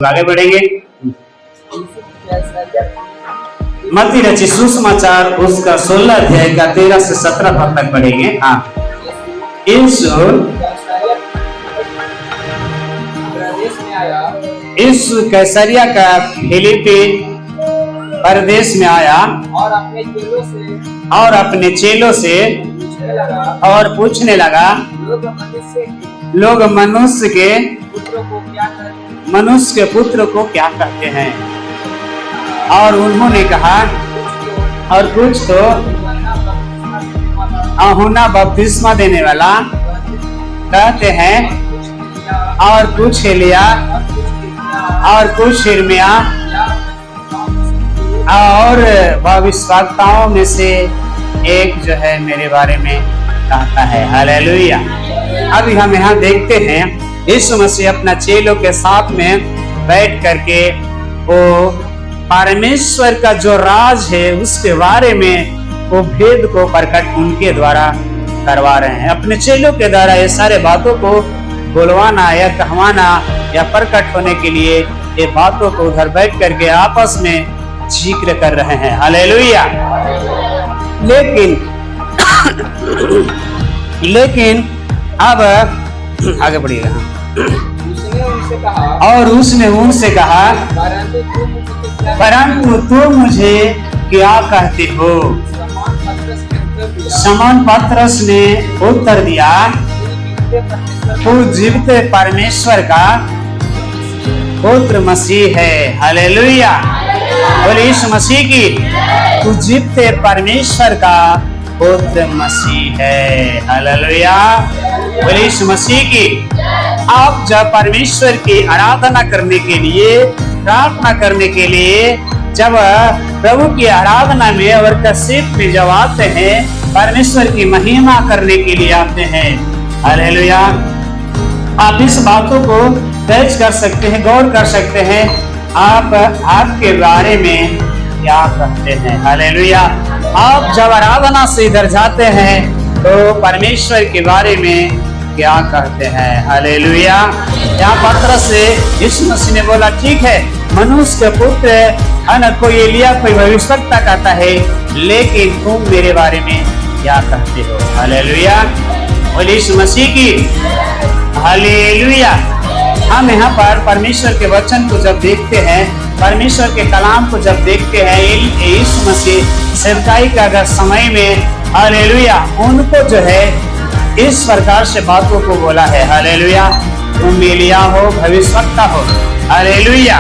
आगे बढ़ेंगे। मत्ती रचित सुसमाचार उसका 16 अध्याय का 13 से 17 पद तक पढ़ेंगे। हाँ, यीशु कैसरिया का फिलिप्पी प्रदेश में आया और अपने चेलों से और पूछने लगा, लोग मनुष्य के पुत्र को क्या कहते हैं? और उन्होंने कहा, और कुछ तो यूहन्ना बपतिस्मा देने वाला कहते हैं, और कुछ एलिया, और कुछ यिर्मयाह, और भविष्यवक्ताओं में से एक जो है मेरे बारे में कहता है। हालेलुया। अभी हम यहाँ देखते हैं यीशु मसीह अपना चेलों के साथ में बैठ करके वो परमेश्वर का जो राज है उसके बारे में वो भेद को प्रकट उनके द्वारा करवा रहे हैं। अपने चेलों के द्वारा ये सारे बातों को बोलवाना या कहवाना या प्रकट होने के लिए ये बातों को उधर बैठ करके आपस में जिक्र कर रहे हैं। हालेलुया। लेकिन अब आगे बढ़िएगा। और उसने उनसे कहा, परंतु तुम मुझे क्या कहते हो? शमौन पतरस ने उत्तर दिया, तू जीवित परमेश्वर का पुत्र मसीह है। हालेलुया। बोले यीशु मसीह की, तू जीवित परमेश्वर का पुत्र मसीह है। हालेलुया। बोले यीशु मसीह की। आप जब परमेश्वर की आराधना करने के लिए, प्रार्थना करने के लिए, जब प्रभु की आराधना में और कसीद में जब आते हैं, परमेश्वर की महिमा करने के लिए आते हैं। हालेलुया। आप इस बातों को पेश कर सकते हैं, गौर कर सकते हैं, आप आपके बारे में क्या कहते हैं। हालेलुया। आप जब आराधना से इधर जाते हैं तो परमेश्वर के बारे में क्या कहते हैं। हालेलुया। यहाँ पतरस से यीशु मसीह ने बोला, ठीक है, मनुष्य के पुत्र है ना, कोई एलिया, कोई भविष्यवक्ता कहता है, लेकिन तुम मेरे बारे में क्या कहते हो? हालेलुया। बोले यीशु मसीह की। हालेलुया। हम यहाँ पर परमेश्वर के वचन को जब देखते हैं, परमेश्वर के कलाम को जब देखते हैं, यीशु मसीह सेवकाई का अगर समय में, हालेलुया, उनको जो है इस प्रकार से बातों को बोला है। हालेलुया। तुम एलिया हो, भविष्यवक्ता हो। हालेलुया।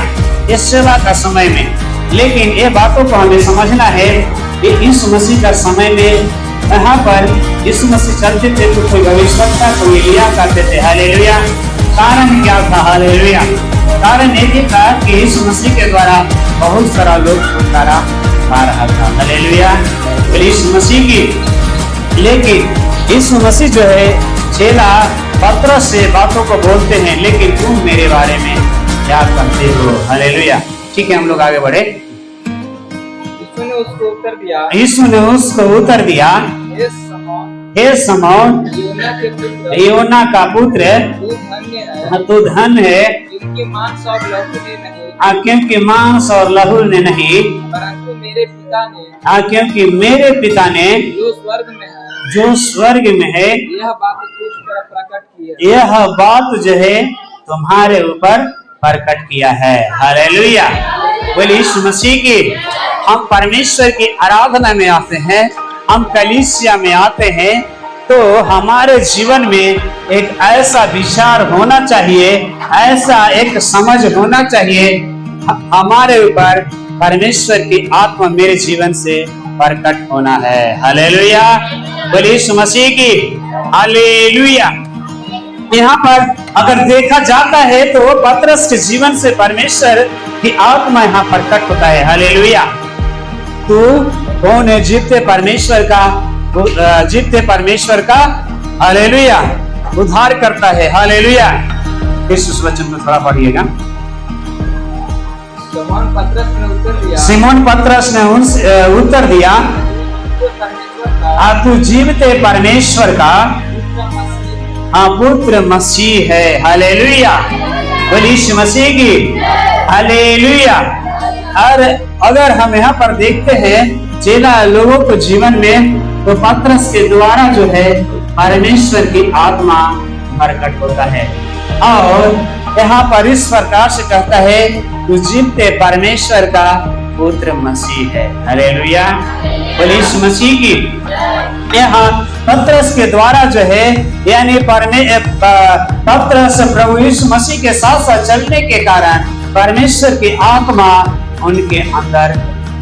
इस सेवा का समय में, लेकिन ये बातों को हमें समझना है कि यीशु मसीह का समय में यहाँ पर यीशु मसीह चलते थे तो कोई भविष्यवक्ता, कोई एलिया कहते थे। हालेलुया। कारण क्या था? हालेलुया। कारण ये था कि यीशु मसीह के द्वारा बहुत सारा लोग छुटकारा पा रहा था। हालेलुया। यीशु मसीह की। लेकिन यीशु मसीह जो है चेला पतरस से बातों को बोलते हैं, लेकिन तुम मेरे बारे में क्या कहते हो? हालेलुया। ठीक है, हम लोग आगे बढ़े। यीशु ने उसको उत्तर दिया, हे शमौन, यूहन्ना का पुत्र, तू धन्य है, क्योंकि मांस और लहू ने नहीं, परंतु मेरे पिता ने, क्योंकि मेरे पिता ने जो स्वर्ग में है, यह बात जो है तुम्हारे ऊपर प्रकट किया है। हालेलुया। बोले यीशु मसीह की। हम परमेश्वर की आराधना में आते हैं, हम कलीसिया में आते हैं, तो हमारे जीवन में एक ऐसा विचार होना चाहिए, ऐसा एक समझ होना चाहिए, हमारे ऊपर परमेश्वर की आत्मा मेरे जीवन से प्रकट होना है। हालेलुया। बोले यीशु मसीह की। हालेलुया। यहाँ पर अगर देखा जाता है तो पतरस के जीवन से परमेश्वर की आत्मा यहाँ प्रकट होता है। हालेलुया। तू कौन है? जीवित परमेश्वर का हालेलुया उद्धार करता है। हालेलुया। इस वचन में थोड़ा पढ़िएगा। सिमोन पतरस ने उत्तर दिया, तू जीवित परमेश्वर का पुत्र मसीह है। हालेलुया। बोलिए यीशु मसीह की। हालेलुया। और अगर हम यहाँ पर देखते हैं चेला लोगों को जीवन में, तो पतरस के द्वारा जो है परमेश्वर की आत्मा प्रकट होता है और यहाँ पर इस प्रकार से कहता है तू जीवते परमेश्वर का पुत्र मसीह है। हालेलुया। बोलिए यीशु मसीह की। यहाँ पतरस के द्वारा जो है यानी पतरस प्रभु यीशु मसीह के साथ साथ चलने के कारण परमेश्वर की आत्मा उनके अंदर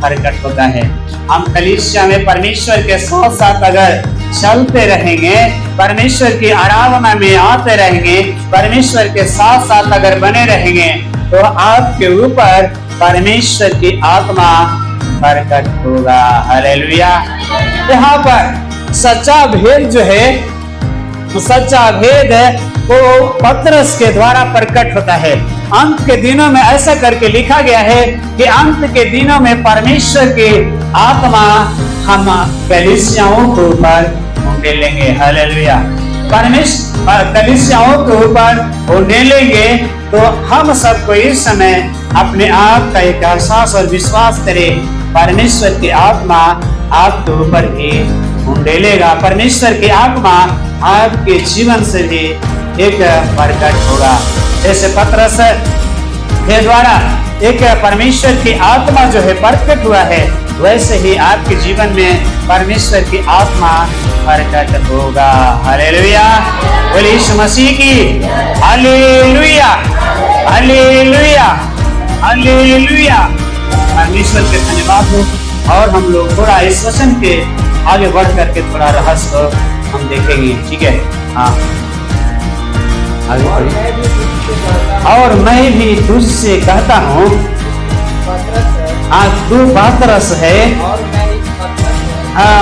प्रकट होता है। हम कलीसिया में परमेश्वर के साथ साथ अगर चलते रहेंगे, परमेश्वर की आराधना में आते रहेंगे, परमेश्वर के साथ साथ अगर बने रहेंगे, तो आपके ऊपर परमेश्वर की आत्मा प्रकट होगा। हालेलुया। यहाँ पर सच्चा भेद जो है, सच्चा भेद वो पतरस के द्वारा प्रकट होता है। अंत के दिनों में ऐसा करके लिखा गया है कि अंत के दिनों में परमेश्वर की आत्मा हम कलीसियाओं के ऊपर उंडेलेंगे। हालेलुया। परमेश्वर कलीसियाओं के ऊपर उंडेलेंगे, तो हम सबको इस समय अपने आप का एक एहसास और विश्वास करें, परमेश्वर की आत्मा आपके ऊपर भी उंडेलेगा। परमेश्वर की आत्मा आपके जीवन से भी एक प्रकट होगा। जैसे पतरस के द्वारा एक परमेश्वर की आत्मा जो है प्रकट हुआ है, वैसे ही आपके जीवन में परमेश्वर की आत्मा प्रकट होगा। हालेलुया। बोलिए यीशु मसीह की। Hallelujah, hallelujah, hallelujah. परमेश्वर के धन्यवाद हो। और हम लोग थोड़ा इस वचन के आगे बढ़ करके थोड़ा रहस्य हम देखेंगे। ठीक है, हाँ। और मैं भी तुझसे कहता हूँ, आज तू पतरस है,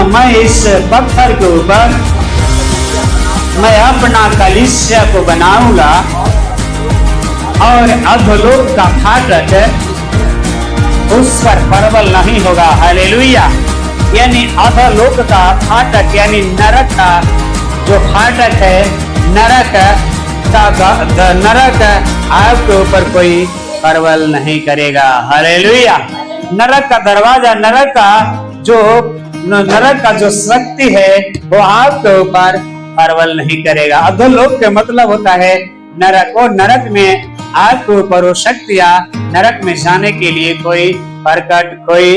मैं इस पत्थर के ऊपर मैं अपना कलीसिया को बनाऊंगा और अधोलोक का फाटक उस पर प्रबल नहीं होगा। हालेलुया। यानी अधोलोक का फाटक यानी नरक का जो फाटक है, नरक आपके ऊपर कोई प्रबल नहीं करेगा। हालेलुया। नरक का दरवाजा, नरक का जो शक्ति है वो आपके ऊपर प्रबल नहीं करेगा। अधोलोक के मतलब होता है नरक, और नरक में आपके ऊपर वो शक्तियां, नरक में जाने के लिए कोई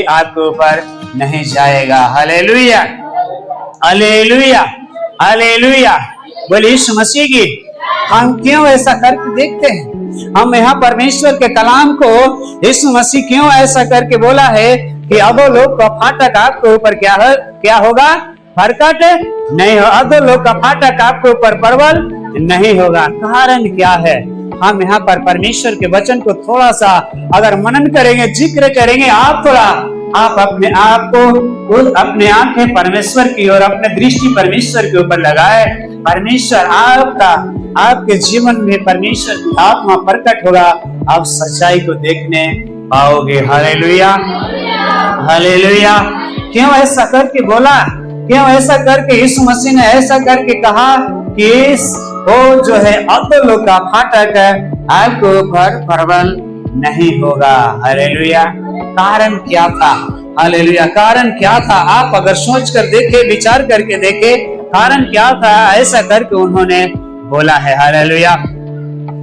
आपके ऊपर नहीं जाएगा। Hallelujah, hallelujah, hallelujah. बोलिए यीशु मसीह की। हम क्यों ऐसा करके देखते हैं? हम यहाँ परमेश्वर के कलाम को यीशु मसीह क्यों ऐसा करके बोला है कि अधोलोक का फाटक आपके ऊपर क्या होगा? प्रकट नहीं हो। अधोलोक का फाटक आपके ऊपर प्रबल नहीं होगा। कारण क्या है? हम यहाँ पर परमेश्वर के वचन को थोड़ा सा अगर मनन करेंगे, जिक्र करेंगे, आप अपने आप को, अपने आंखें परमेश्वर की और अपने दृष्टि परमेश्वर के ऊपर लगाए। परमेश्वर आपके जीवन में परमेश्वर की आत्मा प्रकट होगा, आप सच्चाई को देखने पाओगे। Hallelujah, hallelujah. क्यों ऐसा करके बोला? क्यों ऐसा करके यीशु मसीह ने ऐसा करके कहा कि वो जो है अधोलोक का फाटक आपके ऊपर प्रबल नहीं होगा। हालेलुया। कारण क्या था? हालेलुया। कारण क्या था? आप अगर सोच कर देखे, विचार करके देखे, कारण क्या था ऐसा करके उन्होंने बोला है। हालेलुया।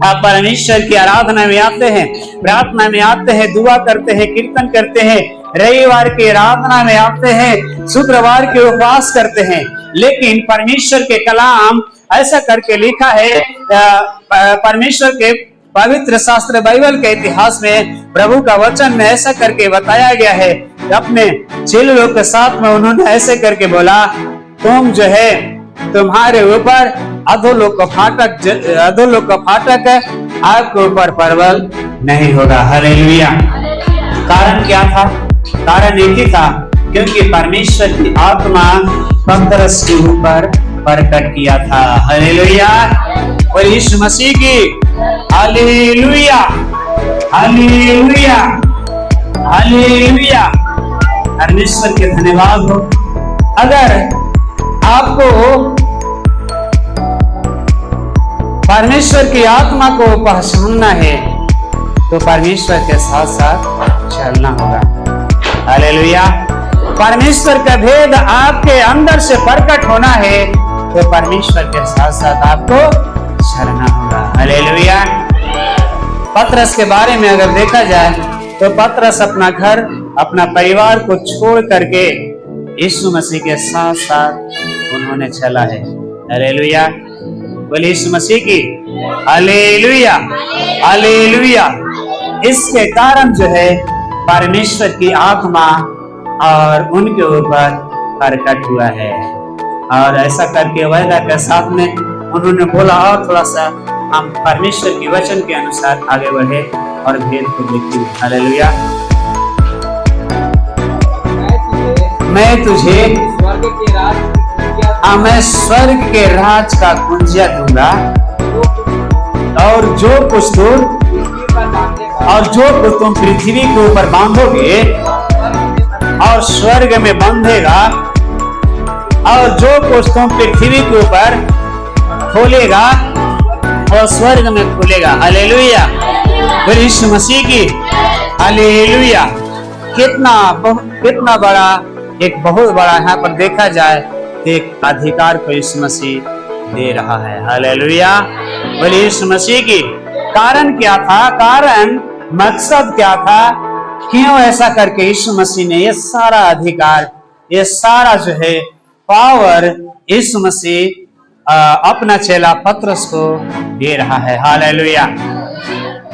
आप परमेश्वर की आराधना में आते हैं, प्रार्थना में आते हैं, दुआ करते हैं, कीर्तन करते हैं, रविवार की आराधना में आते हैं, शुक्रवार के उपवास करते हैं, लेकिन परमेश्वर के कलाम ऐसा करके लिखा है, परमेश्वर के पवित्र शास्त्र बाइबल के इतिहास में प्रभु का वचन में ऐसा करके बताया गया है, अपने चेलों के साथ में उन्होंने ऐसे करके बोला, तुम जो है तुम्हारे ऊपर अधोलोक का फाटक आपके ऊपर प्रबल नहीं होगा। हालेलुया। कारण क्या था? कारण एक ही था, क्योंकि परमेश्वर की आत्मा पतरस के ऊपर प्रकट किया था। हालेलुया। और यीशु मसीह की। Hallelujah, hallelujah, hallelujah. परमेश्वर के धन्यवाद हो। अगर आपको परमेश्वर की आत्मा को पहचानना है, तो परमेश्वर के साथ साथ चलना होगा। हालेलुया। परमेश्वर का भेद आपके अंदर से प्रकट होना है तो परमेश्वर के साथ साथ आपको चलना होगा। हालेलुया। पतरस के बारे में अगर देखा जाए तो पतरस अपना घर, अपना परिवार को छोड़ करके यीशु मसीह के साथ साथ उन्होंने चला है। हालेलुया। बोलिए यीशु मसीह की हालेलुया, हालेलुया। इसके कारण जो है परमेश्वर की आत्मा और उनके ऊपर प्रकट हुआ है, और ऐसा करके वायदा के साथ में उन्होंने बोला और थोड़ा सा हम परमेश्वर की वचन के अनुसार आगे बढ़े और भेद को देखते हुए। हालेलुया। मैं तुझे मैं स्वर्ग के राज का कुंजिया दूंगा, और जो कुछ तुम पृथ्वी के ऊपर बांधोगे और स्वर्ग में बंधेगा, और जो कुछ तुम पृथ्वी के ऊपर खोलेगा और स्वर्ग में खुलेगा। हालेलुया। बोलिए यीशु मसीह की हालेलुया। कितना बड़ा, एक बहुत बड़ा यहाँ पर देखा जाए एक अधिकार को यीशु मसीह दे रहा है। हालेलुया। बोलिए यीशु मसीह की। कारण क्या था? कारण मकसद क्या था? क्यों ऐसा करके यीशु मसीह ने ये सारा अधिकार, ये सारा जो है पावर यीशु मसीह अपना चेला पतरस को दे रहा है। Hallelujah,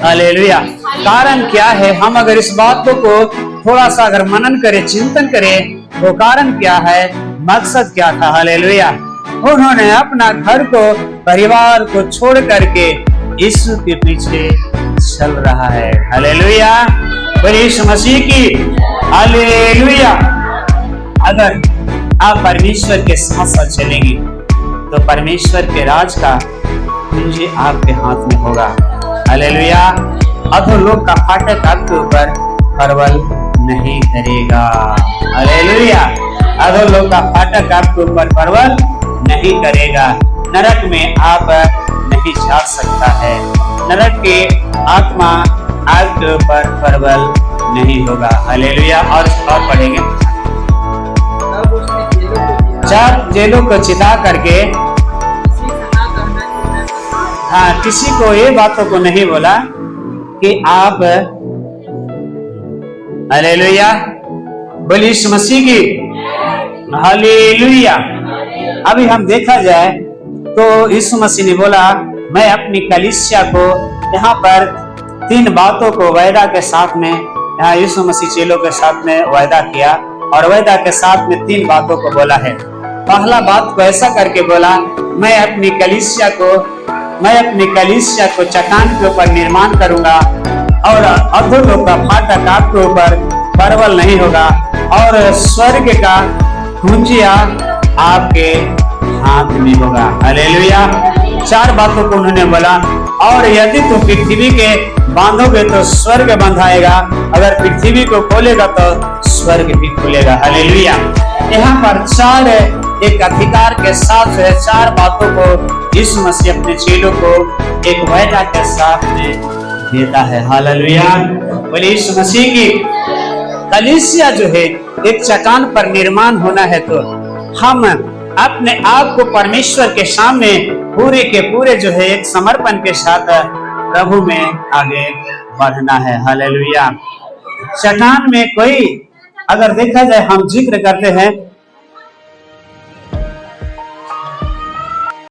hallelujah. कारण क्या है? हम अगर इस बात को थोड़ा सा अगर मनन करें, चिंतन करें, तो कारण क्या है, मकसद क्या था? हालेलुया। उन्होंने अपना घर को, परिवार को छोड़ करके यीशु के पीछे चल रहा है। हालेलुया। बोलिए यीशु मसीह की हालेलुया। अगर आप परमेश्वर के साथ साथ चलेंगे तो परमेश्वर के राज का कुंजी आपके हाथ में होगा। हालेलुया। अधोलोक का फाटक आपके ऊपर प्रबल नहीं करेगा। हालेलुया। अधोलोक का फाटक आपके ऊपर प्रबल नहीं करेगा। नरक में आप नहीं जा सकता है। नरक की आत्मा आपके ऊपर प्रबल नहीं होगा। हालेलुया। और पढ़ेंगे, चार जेलों को चिता करके, हाँ, किसी को ये बातों को नहीं बोला कि आप, हालेलुया। बोलिए यीशु मसीह की हालेलुया। अभी हम देखा जाए तो यीशु मसीह ने बोला, मैं अपनी कलीसिया को यहाँ पर 3 बातों को वायदा के साथ में, यहाँ यीशु मसीह चेलों के साथ में वायदा किया, और वायदा के साथ में 3 बातों को बोला है। पहला बात को ऐसा करके बोला, मैं अपनी कलीसिया को चट्टान के ऊपर निर्माण करूंगा, और अधोलोक का फाटक आपके ऊपर प्रबल नहीं होगा, और स्वर्ग का कुंजिया आपके हाथ में होगा। हालेलुया। 4 बातों को उन्होंने बोला। और यदि तुम पृथ्वी के बांधोगे तो स्वर्ग बंधाएगा, अगर पृथ्वी को खोलेगा तो स्वर्ग भी खुलेगा। हालेलुया। यहाँ पर 4 एक अधिकार के साथ 4 बातों को यीशु मसीह अपने चेलों को एक वायदा के साथ में देता है। हालेलुया। बोलिए यीशु मसीह की। कलीसिया जो है एक चट्टान पर निर्माण होना है, तो हम अपने आप को परमेश्वर के सामने पूरे के पूरे जो है एक समर्पण के साथ प्रभु में आगे बढ़ना है। हालेलुया। चट्टान में कोई, अगर देखा जाए, हम जिक्र करते हैं